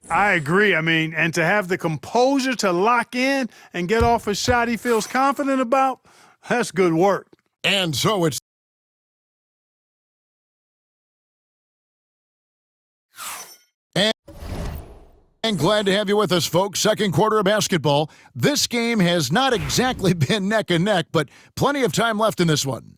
I agree. I mean, and to have the composure to lock in and get off a shot he feels confident about, that's good work. And so it's and glad to have you with us, folks. Second quarter of basketball. This game has not exactly been neck and neck, but plenty of time left in this one.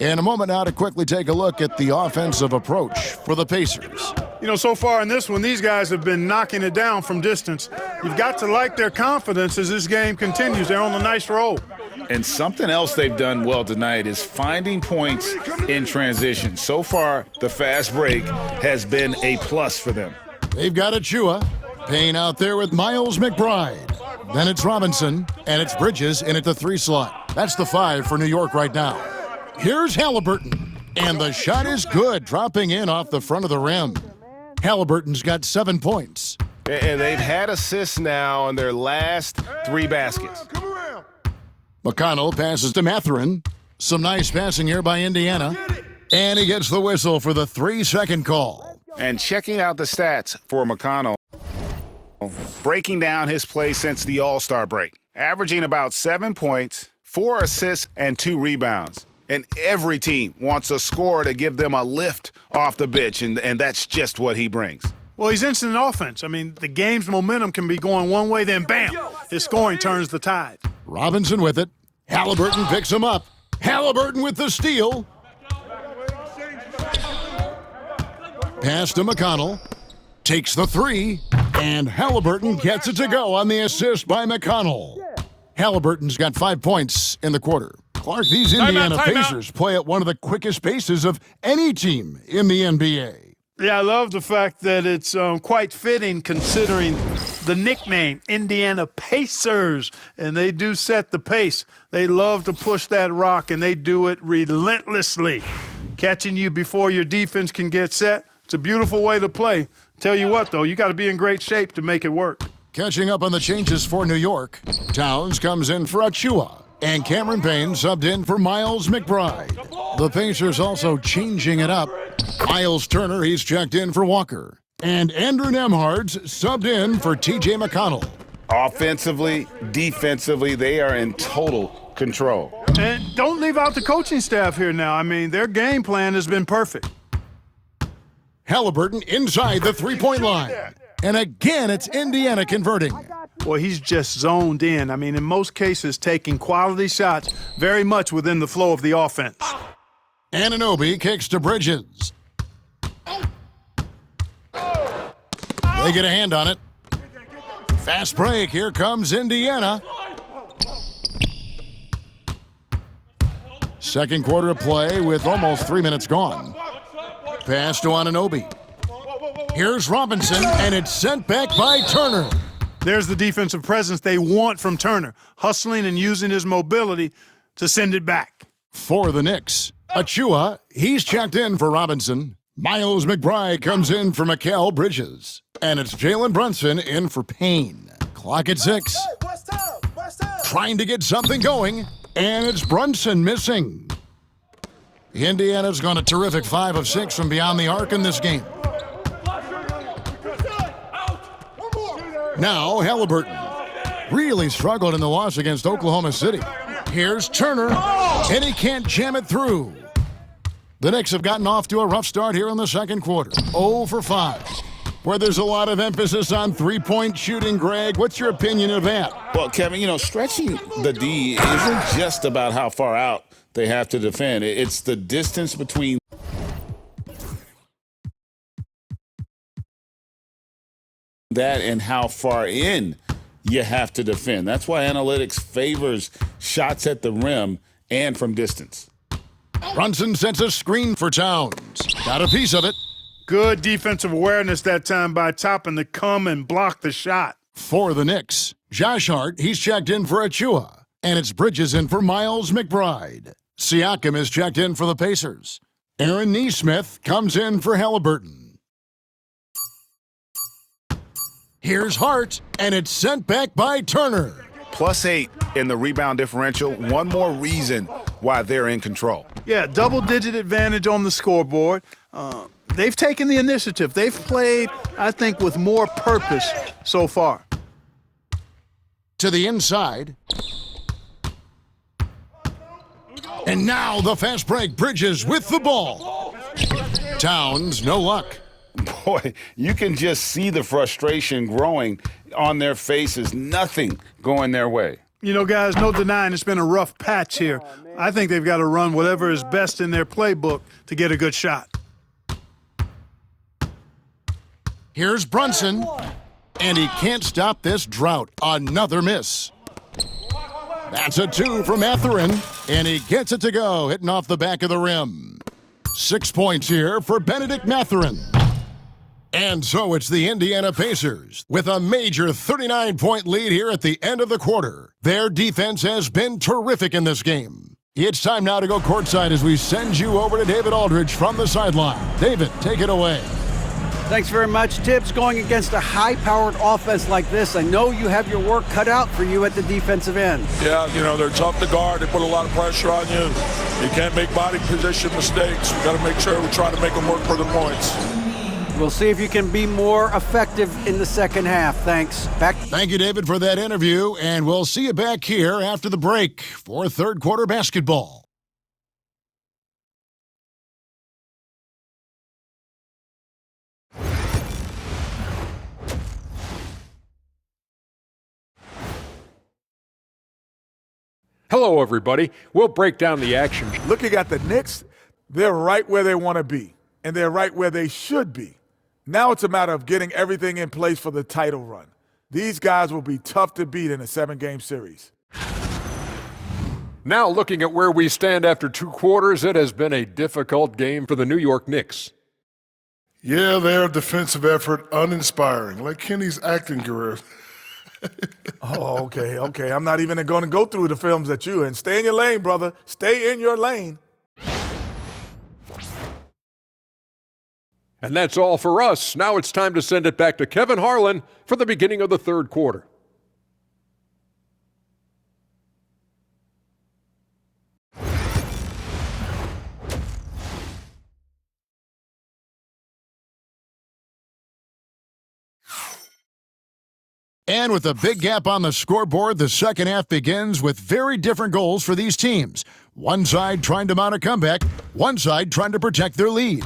In a moment now to quickly take a look at the offensive approach for the Pacers. You know, so far in this one, these guys have been knocking it down from distance. You've got to like their confidence as this game continues. They're on a nice roll. And something else they've done well tonight is finding points in transition. So far, the fast break has been a plus for them. They've got Achua. Payne out there with Miles McBride. Then it's Robinson, and it's Bridges in at the 3 slot. That's the 5 for New York right now. Here's Halliburton, and the shot is good, dropping in off the front of the rim. Halliburton's got 7 points. And they've had assists now on their last 3 baskets. McConnell passes to Mathurin. Some nice passing here by Indiana. And he gets the whistle for the 3-second call. And checking out the stats for McConnell, breaking down his play since the All-Star break, averaging about 7 points, 4 assists, and 2 rebounds. And every team wants a scorer to give them a lift off the bench, and that's just what he brings. Well, he's instant offense. I mean, the game's momentum can be going one way, then bam, his scoring turns the tide. Robinson with it. Halliburton picks him up. Halliburton with the steal. Pass to McConnell. Takes the 3. And Halliburton gets it to go on the assist by McConnell. Halliburton's got 5 points in the quarter. Clark, these Indiana Pacers play at one of the quickest paces of any team in the NBA. Yeah, I love the fact that it's quite fitting considering the nickname, Indiana Pacers, and they do set the pace. They love to push that rock, and they do it relentlessly. Catching you before your defense can get set, it's a beautiful way to play. Tell you what, though, you got to be in great shape to make it work. Catching up on the changes for New York, Towns comes in for Achua. And Cameron Payne subbed in for Miles McBride. The Pacers also changing it up. Miles Turner, he's checked in for Walker. And Andrew Nembhard's subbed in for T.J. McConnell. Offensively, defensively, they are in total control. And don't leave out the coaching staff here now. I mean, their game plan has been perfect. Halliburton inside the three-point line. And again, it's Indiana converting. Boy, he's just zoned in. I mean, in most cases, taking quality shots very much within the flow of the offense. Anunoby kicks to Bridges. They get a hand on it. Fast break. Here comes Indiana. Second quarter of play with almost 3 minutes gone. Pass to Anunoby. Here's Robinson, and it's sent back by Turner. There's the defensive presence they want from Turner, hustling and using his mobility to send it back. For the Knicks, Achua, he's checked in for Robinson. Miles McBride comes in for Mikal Bridges. And it's Jalen Brunson in for Payne. Clock at 6. Trying to get something going, and it's Brunson missing. Indiana's gone a terrific 5 of 6 from beyond the arc in this game. Now Halliburton really struggled in the loss against Oklahoma City. Here's Turner, and he can't jam it through. The Knicks have gotten off to a rough start here in the second quarter. 0 for 5. Where there's a lot of emphasis on three-point shooting, Greg. What's your opinion of that? Well, Kevin, stretching the D isn't just about how far out they have to defend. It's the distance between that and how far in you have to defend. That's why analytics favors shots at the rim and from distance. Brunson sets a screen for Towns. Got a piece of it. Good defensive awareness that time by Toppin to come and block the shot. For the Knicks, Josh Hart, he's checked in for Achua. And it's Bridges in for Miles McBride. Siakam is checked in for the Pacers. Aaron Nesmith comes in for Halliburton. Here's Hart, and it's sent back by Turner. +8 in the rebound differential. One more reason why they're in control. Yeah, double-digit advantage on the scoreboard. they've taken the initiative. They've played, I think, with more purpose so far. To the inside. And now the fast break. Bridges with the ball. Towns, no luck. Boy, you can just see the frustration growing on their faces. Nothing going their way. You know, guys, no denying it's been a rough patch here. I think they've got to run whatever is best in their playbook to get a good shot. Here's Brunson, and he can't stop this drought. Another miss. That's a 2 from Matherin, and he gets it to go, hitting off the back of the rim. 6 points here for Benedict Matherin. And so it's the Indiana Pacers with a major 39-point lead here at the end of the quarter. Their defense has been terrific in this game. It's time now to go courtside as we send you over to David Aldridge from the sideline. David, take it away. Thanks very much, Tibbs. Going against a high-powered offense like this, I know you have your work cut out for you at the defensive end. Yeah, you know, they're tough to guard. They put a lot of pressure on you. You can't make body position mistakes. We got to make sure we try to make them work for the points. We'll see if you can be more effective in the second half. Thanks. Back. Thank you, David, for that interview, and we'll see you back here after the break for third quarter basketball. Hello, everybody. We'll break down the action. Looking at the Knicks, they're right where they want to be, and they're right where they should be. Now it's a matter of getting everything in place for the title run. These guys will be tough to beat in a 7-game series. Now looking at where we stand after 2 quarters, it has been a difficult game for the New York Knicks. Yeah, their defensive effort uninspiring, like Kenny's acting career. Oh, okay. I'm not even going to go through the films that you in. Stay in your lane, brother. Stay in your lane. And that's all for us. Now it's time to send it back to Kevin Harlan for the beginning of the third quarter. And with a big gap on the scoreboard, the second half begins with very different goals for these teams. One side trying to mount a comeback, one side trying to protect their lead.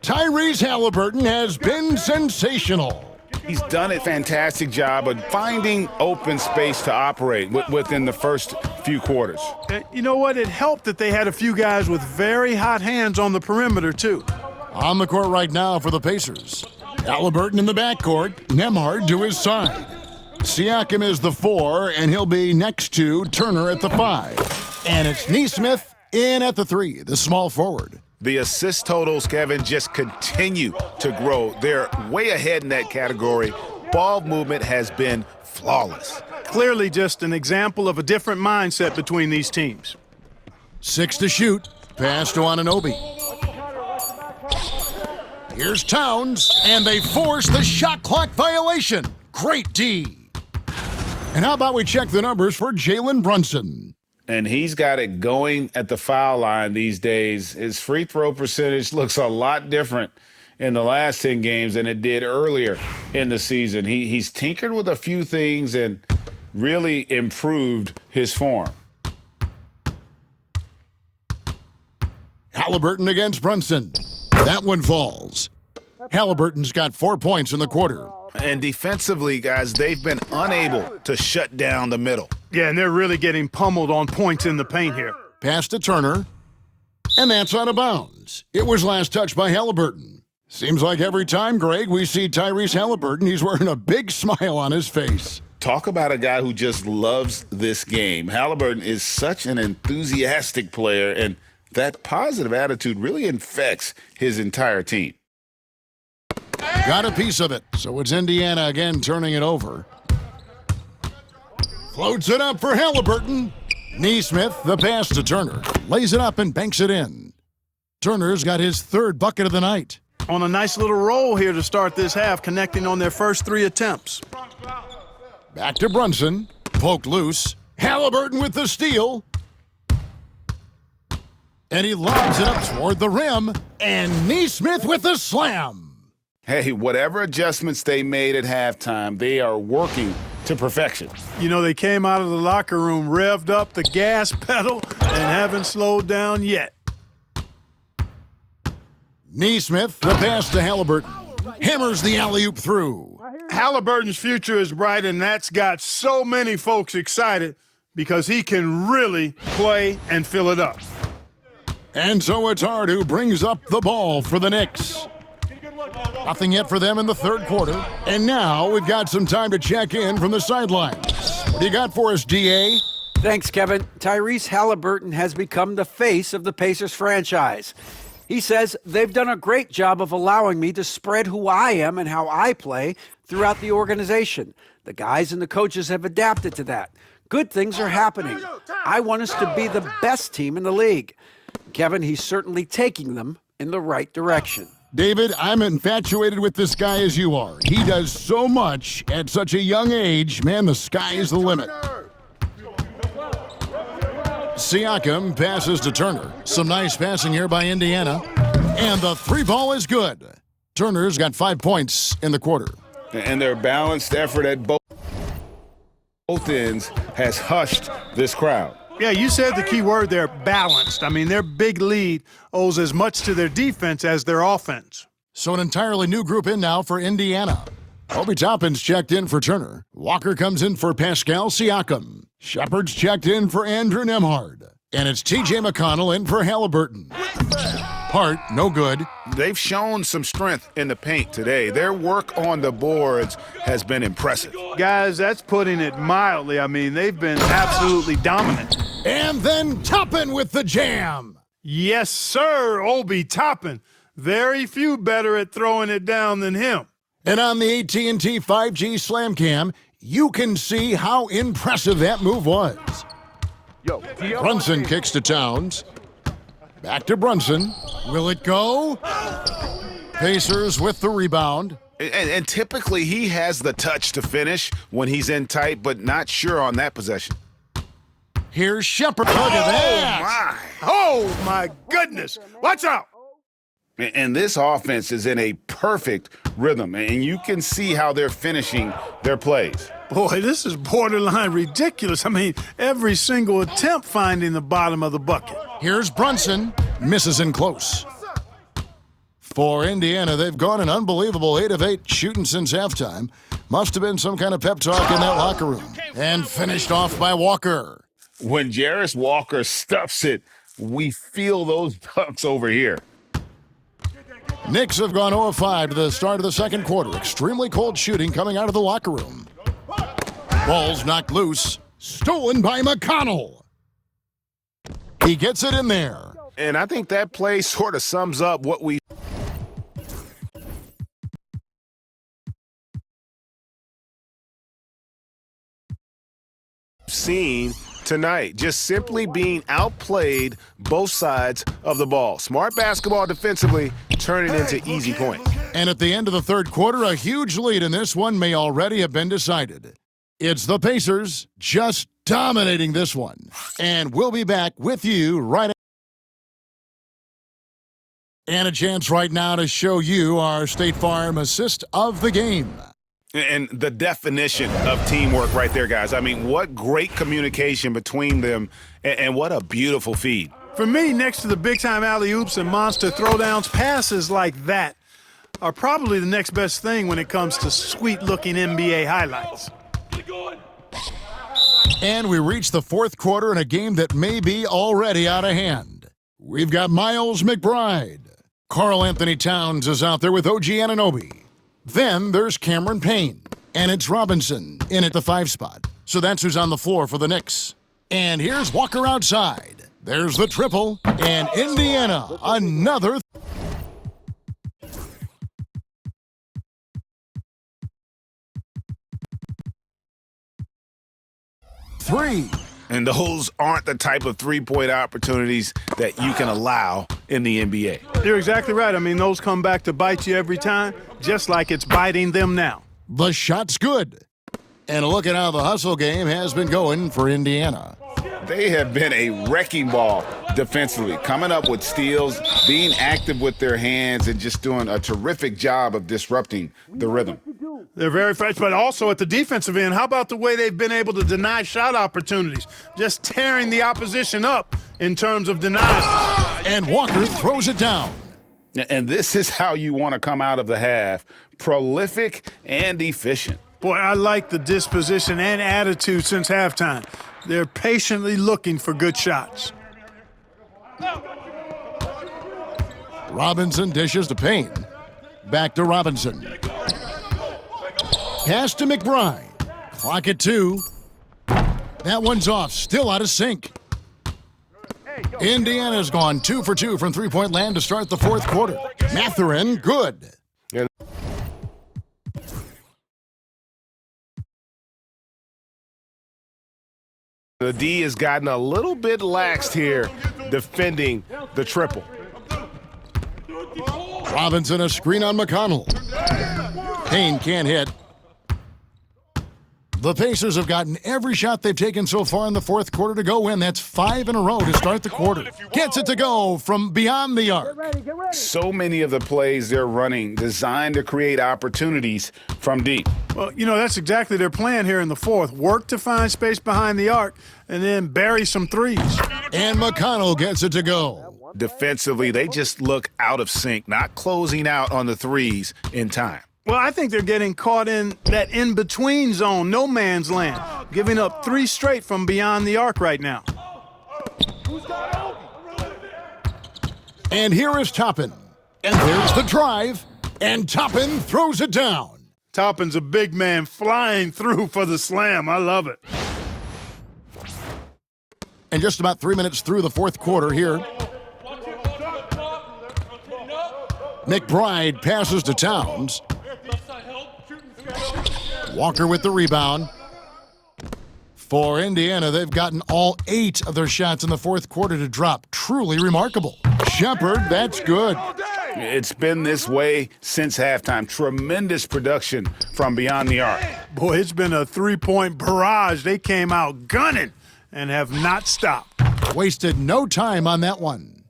Tyrese Halliburton has been sensational. He's done a fantastic job of finding open space to operate within the first few quarters. You know what? It helped that they had a few guys with very hot hands on the perimeter, too. On the court right now for the Pacers. Halliburton in the backcourt, Nembhard to his side. Siakam is the 4, and he'll be next to Turner at the 5. And it's Nesmith in at the 3, the small forward. The assist totals, Kevin, just continue to grow. They're way ahead in that category. Ball movement has been flawless. Clearly just an example of a different mindset between these teams. 6 to shoot. Pass to Anunoby. Here's Towns, and they force the shot clock violation. Great D. And how about we check the numbers for Jalen Brunson? And he's got it going at the foul line these days. His free throw percentage looks a lot different in the last 10 games than it did earlier in the season. He's tinkered with a few things and really improved his form. Halliburton against Brunson. That one falls. Halliburton's got 4 points in the quarter. And defensively, guys, they've been unable to shut down the middle. Yeah, and they're really getting pummeled on points in the paint here. Pass to Turner. And that's out of bounds. It was last touched by Halliburton. Seems like every time, Greg, we see Tyrese Halliburton, he's wearing a big smile on his face. Talk about a guy who just loves this game. Halliburton is such an enthusiastic player, and that positive attitude really infects his entire team. Got a piece of it, so it's Indiana again turning it over. Floats it up for Halliburton. Nesmith, the pass to Turner. Lays it up and banks it in. Turner's got his 3rd bucket of the night. On a nice little roll here to start this half, connecting on their first 3 attempts. Back to Brunson. Poked loose. Halliburton with the steal. And he lobs it up toward the rim, and Neesmith with the slam. Hey, whatever adjustments they made at halftime, they are working to perfection. You know, they came out of the locker room, revved up the gas pedal, and haven't slowed down yet. Neesmith, the pass to Halliburton. Hammers the alley-oop through. Halliburton's future is bright, and that's got so many folks excited because he can really play and fill it up. And so it's Hart who brings up the ball for the Knicks. Nothing yet for them in the third quarter. And now we've got some time to check in from the sidelines. What do you got for us, DA? Thanks, Kevin. Tyrese Halliburton has become the face of the Pacers franchise. He says, they've done a great job of allowing me to spread who I am and how I play throughout the organization. The guys and the coaches have adapted to that. Good things are happening. I want us to be the best team in the league. Kevin, he's certainly taking them in the right direction. David, I'm infatuated with this guy as you are. He does so much at such a young age. Man, the sky is the limit. Siakam passes to Turner. Some nice passing here by Indiana. And the three ball is good. Turner's got 5 points in the quarter. And their balanced effort at both ends has hushed this crowd. Yeah, you said the key word there, balanced. I mean, their big lead owes as much to their defense as their offense. So an entirely new group in now for Indiana. Obi Toppin's checked in for Turner. Walker comes in for Pascal Siakam. Shepard's checked in for Andrew Nembhard. And it's T.J. McConnell in for Halliburton. Hart, no good. They've shown some strength in the paint today. Their work on the boards has been impressive. Guys, that's putting it mildly. I mean, they've been absolutely dominant. And then Toppin with the jam. Yes, sir, Obi Toppin. Very few better at throwing it down than him. And on the AT&T 5G Slam Cam, you can see how impressive that move was. Brunson kicks to Towns. Back to Brunson. Will it go? Pacers with the rebound. And typically he has the touch to finish when he's in tight, but not sure on that possession. Here's Shepard. Look at that. Oh, my goodness. Watch out. And this offense is in a perfect rhythm, and you can see how they're finishing their plays. Boy, this is borderline ridiculous. I mean, every single attempt finding the bottom of the bucket. Here's Brunson. Misses in close. For Indiana, they've gone an unbelievable 8 of 8 shooting since halftime. Must have been some kind of pep talk in that locker room. And finished off by Walker. When Jarris Walker stuffs it, we feel those dunks over here. Knicks have gone 0 of 5 to the start of the second quarter. Extremely cold shooting coming out of the locker room. Ball's knocked loose. Stolen by McConnell. He gets it in there. And I think that play sort of sums up what we've seen tonight. Just simply being outplayed both sides of the ball. Smart basketball defensively, turning into easy points. And at the end of the third quarter, a huge lead in this one may already have been decided. It's the Pacers just dominating this one. And we'll be back with you right. And a chance right now to show you our State Farm assist of the game. And the definition of teamwork right there, guys. I mean, what great communication between them, and what a beautiful feed. For me, next to the big-time alley-oops and monster throwdowns, passes like that are probably the next best thing when it comes to sweet-looking NBA highlights. And we reach the fourth quarter in a game that may be already out of hand. We've got Miles McBride. Karl Anthony Towns is out there with OG Anunoby. Then there's Cameron Payne, and it's Robinson in at the 5 spot. So that's who's on the floor for the Knicks. And here's Walker outside. There's the triple, and Indiana, another. Three. And those aren't the type of three-point opportunities that you can allow in the NBA. You're exactly right. I mean, those come back to bite you every time, just like it's biting them now. The shot's good. And a look at how the hustle game has been going for Indiana. They have been a wrecking ball defensively, coming up with steals, being active with their hands, and just doing a terrific job of disrupting the rhythm. They're very fresh, but also at the defensive end, how about the way they've been able to deny shot opportunities? Just tearing the opposition up in terms of denials. And Walker throws it down. And this is how you want to come out of the half, prolific and efficient. Boy, I like the disposition and attitude since halftime. They're patiently looking for good shots. Robinson dishes to Payne. Back to Robinson. Pass to McBride. Clock at 2. That one's off, still out of sync. Indiana's gone 2 for 2 from three-point land to start the fourth quarter. Mathurin, good. The D has gotten a little bit laxed here defending the triple. Robinson a screen on McConnell. Payne can't hit. The Pacers have gotten every shot they've taken so far in the fourth quarter to go in. That's 5 in a row to start the quarter. Gets it to go from beyond the arc. So many of the plays they're running designed to create opportunities from deep. Well, you know, that's exactly their plan here in the fourth. Work to find space behind the arc and then bury some threes. And McConnell gets it to go. Defensively, they just look out of sync, not closing out on the threes in time. Well, I think they're getting caught in that in-between zone, no man's land, giving up 3 straight from beyond the arc right now. And here is Toppin. And there's the drive. And Toppin throws it down. Toppin's a big man flying through for the slam. I love it. And just about 3 minutes through the fourth quarter here. McBride passes to Towns. Walker with the rebound. For Indiana, they've gotten all 8 of their shots in the fourth quarter to drop. Truly remarkable. Shepard, that's good. It's been this way since halftime. Tremendous production from beyond the arc. Boy, it's been a 3-point barrage. They came out gunning and have not stopped. Wasted no time on that one.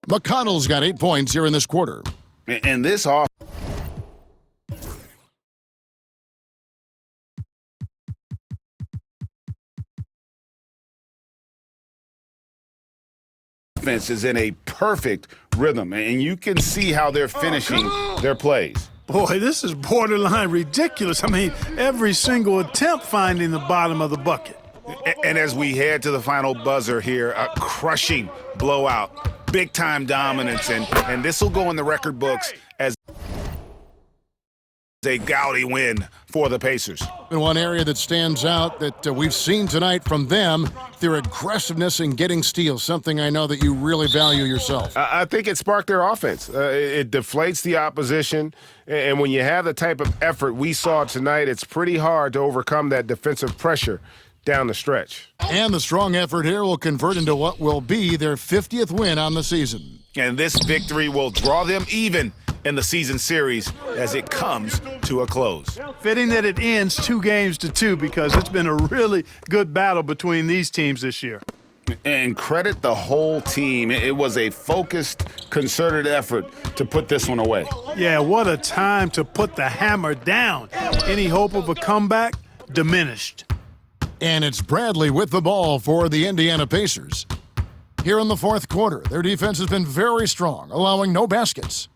McConnell's got 8 points here in this quarter. And this offense is in a perfect rhythm, and you can see how they're finishing their plays. Boy, this is borderline ridiculous. I mean, every single attempt finding the bottom of the bucket. And as we head to the final buzzer here, a crushing blowout, big-time dominance, and this will go in the record books as a gaudy win for the Pacers. In one area that stands out that we've seen tonight from them, their aggressiveness in getting steals, something I know that you really value yourself. I think it sparked their offense. It deflates the opposition, and when you have the type of effort we saw tonight, it's pretty hard to overcome that defensive pressure down the stretch. And the strong effort here will convert into what will be their 50th win on the season. And this victory will draw them even in the season series as it comes to a close. Fitting that it ends 2-2 because it's been a really good battle between these teams this year. And credit the whole team. It was a focused, concerted effort to put this one away. Yeah, what a time to put the hammer down. Any hope of a comeback diminished. And it's Bradley with the ball for the Indiana Pacers. Here in the fourth quarter, their defense has been very strong, allowing no baskets.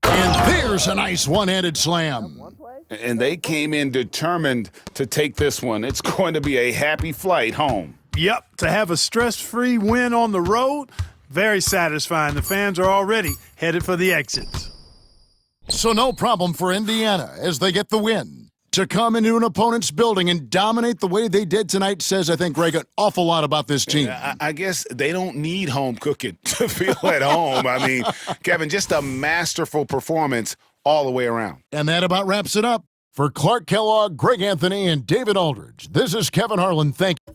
And there's a nice one-handed slam. And they came in determined to take this one. It's going to be a happy flight home. Yep, to have a stress-free win on the road, very satisfying. The fans are already headed for the exits. So no problem for Indiana as they get the win. To come into an opponent's building and dominate the way they did tonight says, I think, Greg, an awful lot about this team. I guess they don't need home cooking to feel at home. I mean, Kevin, just a masterful performance all the way around. And that about wraps it up. For Clark Kellogg, Greg Anthony, and David Aldridge, this is Kevin Harlan. Thank you.